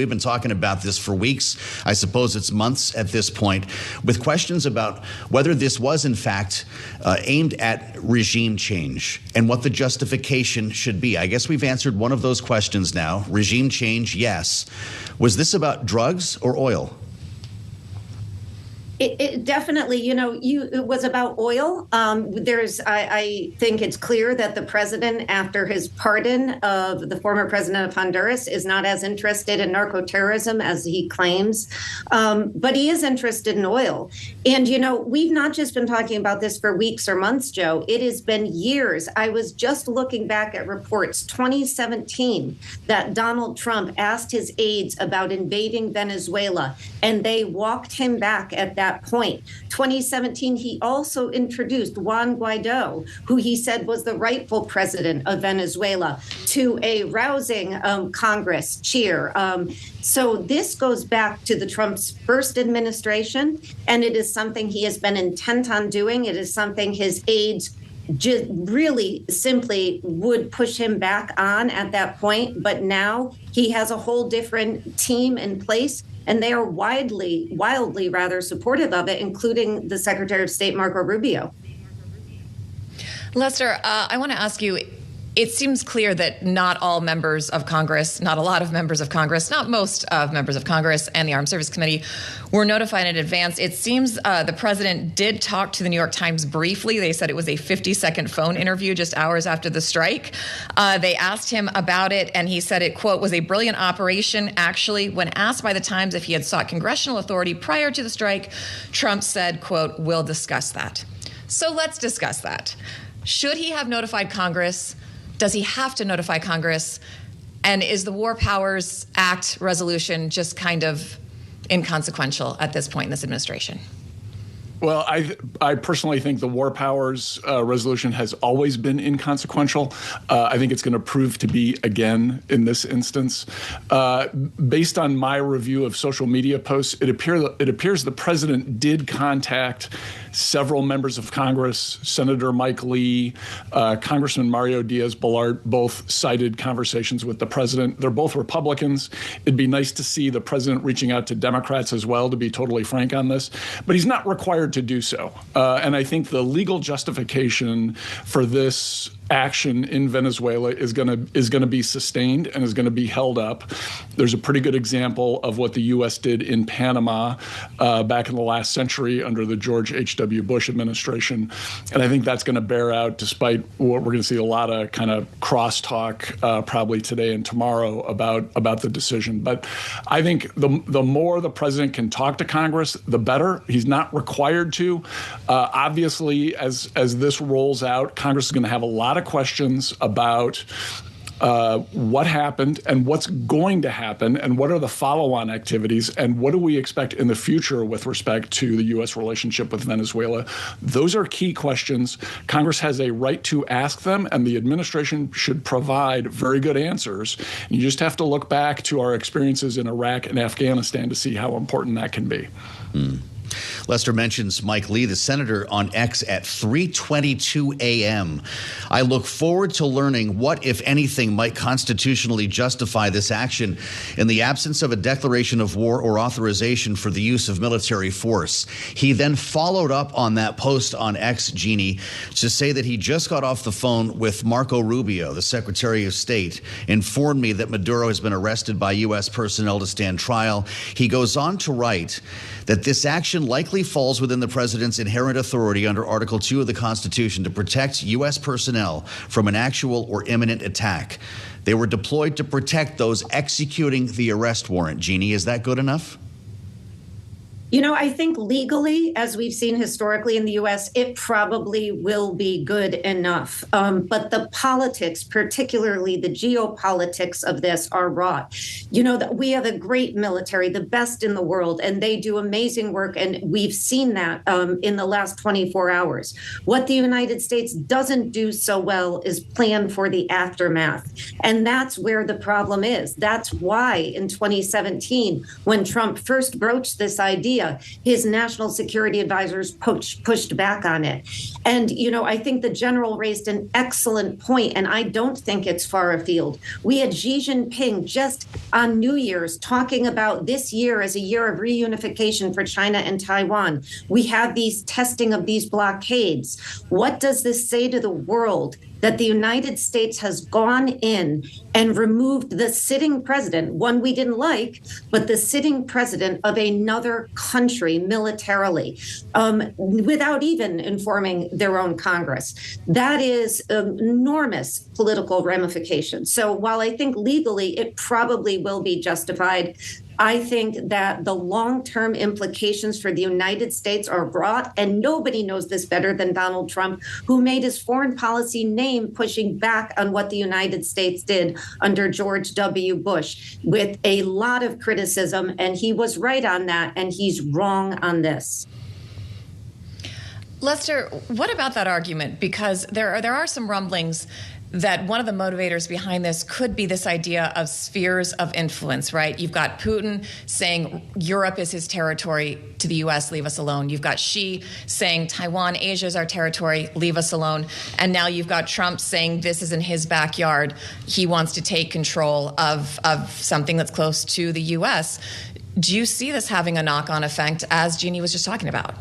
We've been talking about this for weeks. I suppose it's months at this point, with questions about whether this was, in fact, aimed at regime change and what the justification should be. I guess we've answered one of those questions now. Regime change, yes. Was this about drugs or oil? It definitely, it was about oil. I think it's clear that the president, after his pardon of the former president of Honduras, is not as interested in narco-terrorism as he claims, but he is interested in oil. And, we've not just been talking about this for weeks or months, Joe. It has been years. I was just looking back at reports, 2017, that Donald Trump asked his aides about invading Venezuela, and they walked him back at that point. 2017, he also introduced Juan Guaido, who he said was the rightful president of Venezuela, to a rousing Congress cheer. So this goes back to the Trump's first administration, and it is something he has been intent on doing. It is something his aides just really simply would push him back on at that point. But now he has a whole different team in place, and they are wildly rather supportive of it, including the Secretary of State, Marco Rubio. Lester, I want to ask you, it seems clear that not all members of Congress, not a lot of members of Congress, not most of members of Congress and the Armed Services Committee were notified in advance. It seems the president did talk to the New York Times briefly. They said it was a 50-second phone interview just hours after the strike. They asked him about it, and he said it, quote, was a brilliant operation. Actually, when asked by the Times if he had sought congressional authority prior to the strike, Trump said, quote, we'll discuss that. So let's discuss that. Should he have notified Congress? Does he have to notify Congress? And is the War Powers Act resolution just kind of inconsequential at this point in this administration? Well, I personally think the War Powers resolution has always been inconsequential. I think it's going to prove to be again in this instance. Based on my review of social media posts, it appears the president did contact several members of Congress, Senator Mike Lee, Congressman Mario Diaz-Balart, both cited conversations with the president. They're both Republicans. It'd be nice to see the president reaching out to Democrats as well, to be totally frank on this. But he's not required to do so. And I think the legal justification for this action in Venezuela is going to be sustained and is going to be held up. There's a pretty good example of what the U.S. did in Panama back in the last century under the George H.W. Bush administration, and I think that's going to bear out, despite what we're going to see a lot of kind of crosstalk probably today and tomorrow about the decision. But I think the more the president can talk to Congress, the better. He's not required to. Obviously, as this rolls out, Congress is going to have a lot of questions about what happened and what's going to happen and what are the follow-on activities and what do we expect in the future with respect to the U.S. relationship with Venezuela. Those are key questions. Congress has a right to ask them, and the administration should provide very good answers. And you just have to look back to our experiences in Iraq and Afghanistan to see how important that can be. Lester mentions Mike Lee, the senator, on X at 3:22 a.m. I look forward to learning what, if anything, might constitutionally justify this action in the absence of a declaration of war or authorization for the use of military force. He then followed up on that post on X, Jeanne, to say that he just got off the phone with Marco Rubio, the Secretary of State, informed me that Maduro has been arrested by U.S. personnel to stand trial. He goes on to write that this action likely falls within the president's inherent authority under Article 2 of the Constitution to protect U.S. personnel from an actual or imminent attack. They were deployed to protect those executing the arrest warrant. Jeanne, is that good enough? I think legally, as we've seen historically in the U.S., it probably will be good enough. But the politics, particularly the geopolitics of this, are wrought. That we have a great military, the best in the world, and they do amazing work. And we've seen that in the last 24 hours. What the United States doesn't do so well is plan for the aftermath. And that's where the problem is. That's why in 2017, when Trump first broached this idea, idea. His national security advisors pushed back on it. And, I think the general raised an excellent point, and I don't think it's far afield. We had Xi Jinping just on New Year's talking about this year as a year of reunification for China and Taiwan. We have these testing of these blockades. What does this say to the world? That the United States has gone in and removed the sitting president, one we didn't like, but the sitting president of another country militarily, without even informing their own Congress. That is enormous political ramifications. So while I think legally it probably will be justified, I think that the long-term implications for the United States are broad, and nobody knows this better than Donald Trump, who made his foreign policy name pushing back on what the United States did under George W. Bush with a lot of criticism, and he was right on that, and he's wrong on this. Lester, what about that argument? Because there are some rumblings that one of the motivators behind this could be this idea of spheres of influence, right? You've got Putin saying Europe is his territory, to the U.S., leave us alone. You've got Xi saying Taiwan, Asia is our territory, leave us alone. And now you've got Trump saying this is in his backyard. He wants to take control of something that's close to the U.S. Do you see this having a knock-on effect, as Jeanne was just talking about?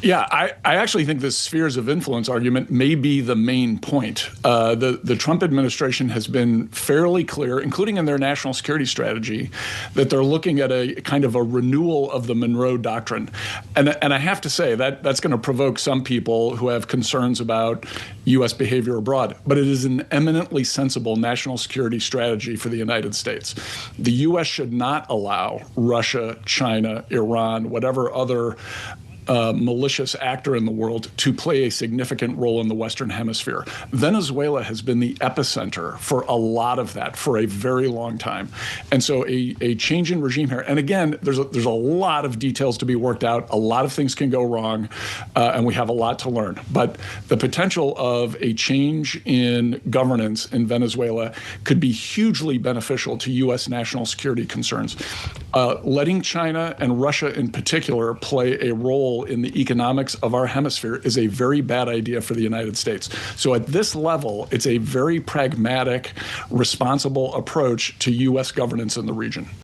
Yeah, I actually think this spheres of influence argument may be the main point. The Trump administration has been fairly clear, including in their national security strategy, that they're looking at a kind of a renewal of the Monroe Doctrine. And I have to say that that's going to provoke some people who have concerns about U.S. behavior abroad. But it is an eminently sensible national security strategy for the United States. The U.S. should not allow Russia, China, Iran, whatever other malicious actor in the world to play a significant role in the Western Hemisphere. Venezuela has been the epicenter for a lot of that for a very long time. And so a change in regime here, and again, there's a lot of details to be worked out. A lot of things can go wrong, and we have a lot to learn. But the potential of a change in governance in Venezuela could be hugely beneficial to U.S. national security concerns. Letting China and Russia in particular play a role in the economics of our hemisphere is a very bad idea for the United States. So at this level, it's a very pragmatic, responsible approach to U.S. governance in the region.